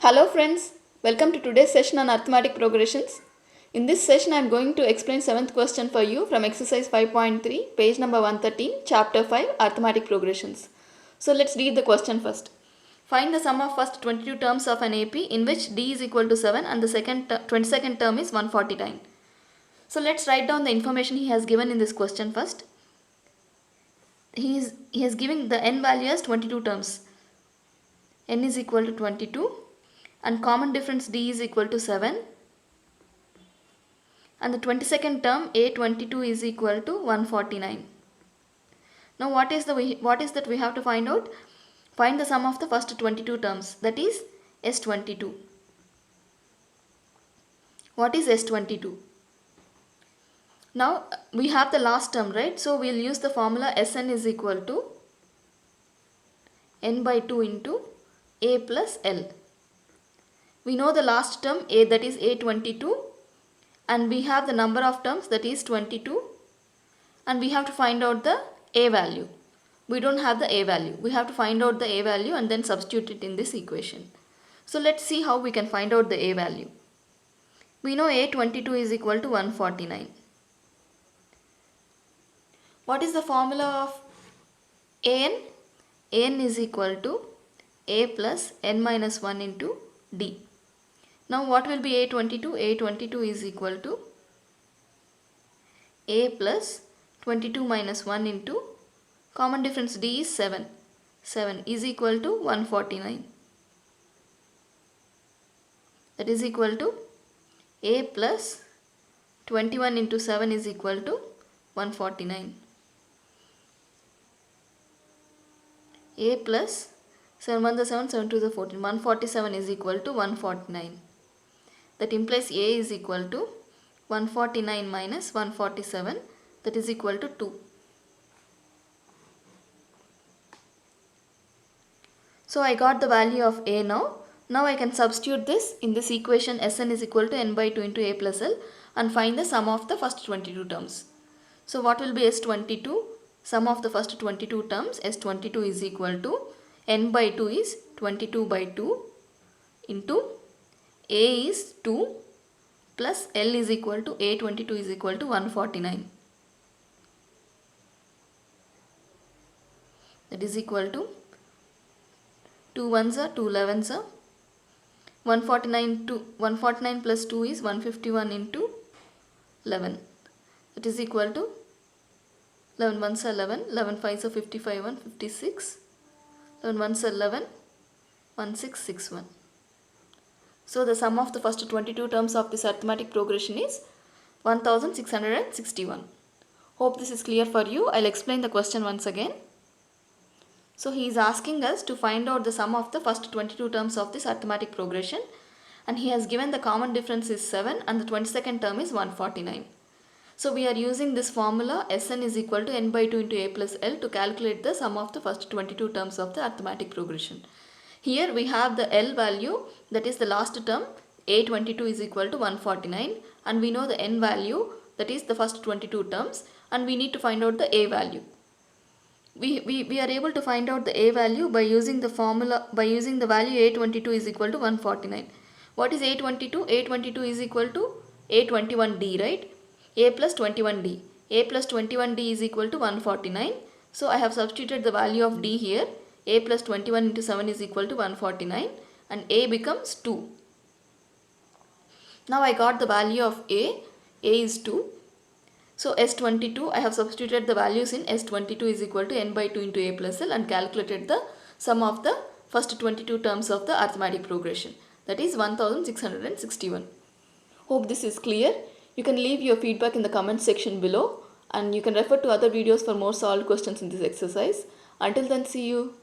Hello friends, welcome to today's session on arithmetic progressions. In this session I am going to explain 7th question for you from exercise 5.3, page number 113, chapter 5, arithmetic progressions. So let's read the question first. Find the sum of first 22 terms of an AP in which D is equal to 7 and the 22nd term is 149. So let's write down the information he has given in this question first. He has given the n value as 22 terms. N is equal to 22 and common difference D is equal to 7 and the 22nd term A22 is equal to 149. Now what is that we have to find out? Find the sum of the first 22 terms, that is S22. What is S22? Now we have the last term, right? So we'll use the formula Sn is equal to n by 2 into A plus L. We know the last term A, that is A22, and we have the number of terms, that is 22, and we have to find out the A value. We don't have the A value. We have to find out the A value and then substitute it in this equation. So let's see how we can find out the A value. We know A22 is equal to 149. What is the formula of An? An is equal to A plus n minus 1 into D. Now what will be A22? A22 is equal to A plus 22 minus 1 into common difference D is 7. 7 is equal to 149. That is equal to A plus 21 into 7 is equal to 149. A plus 7 1 the 7, 7 2 the 14. 147 is equal to 149. That implies A is equal to 149 minus 147, that is equal to 2. So I got the value of A now. Now I can substitute this in this equation Sn is equal to n by 2 into A plus L and find the sum of the first 22 terms. So what will be S22? Sum of the first 22 terms, S22 is equal to n by 2 is 22 by 2 into A is 2 plus L is equal to A22 is equal to 149. That is equal to 2 ones are 2 11s are 149 plus 2 is 151 into 11. That is equal to 11 ones are 11, 11 fives are 55, 156, 11 ones are 11, 1661. So the sum of the first 22 terms of this arithmetic progression is 1661. Hope this is clear for you. I'll explain the question once again. So he is asking us to find out the sum of the first 22 terms of this arithmetic progression, and he has given the common difference is 7 and the 22nd term is 149. So we are using this formula Sn is equal to n by 2 into A plus L to calculate the sum of the first 22 terms of the arithmetic progression. Here we have the L value, that is the last term, A22 is equal to 149, and we know the n value, that is the first 22 terms, and we need to find out the A value. We are able to find out the A value by using the formula, by using the value A22 is equal to 149. What is A22? A22 is equal to A21D, right? A plus 21D. A plus 21D is equal to 149. So I have substituted the value of D here. A plus 21 into 7 is equal to 149 and A becomes 2. Now I got the value of A. A is 2. So S22, I have substituted the values in S22 is equal to n by 2 into A plus L and calculated the sum of the first 22 terms of the arithmetic progression. That is 1661. Hope this is clear. You can leave your feedback in the comment section below and you can refer to other videos for more solved questions in this exercise. Until then, see you.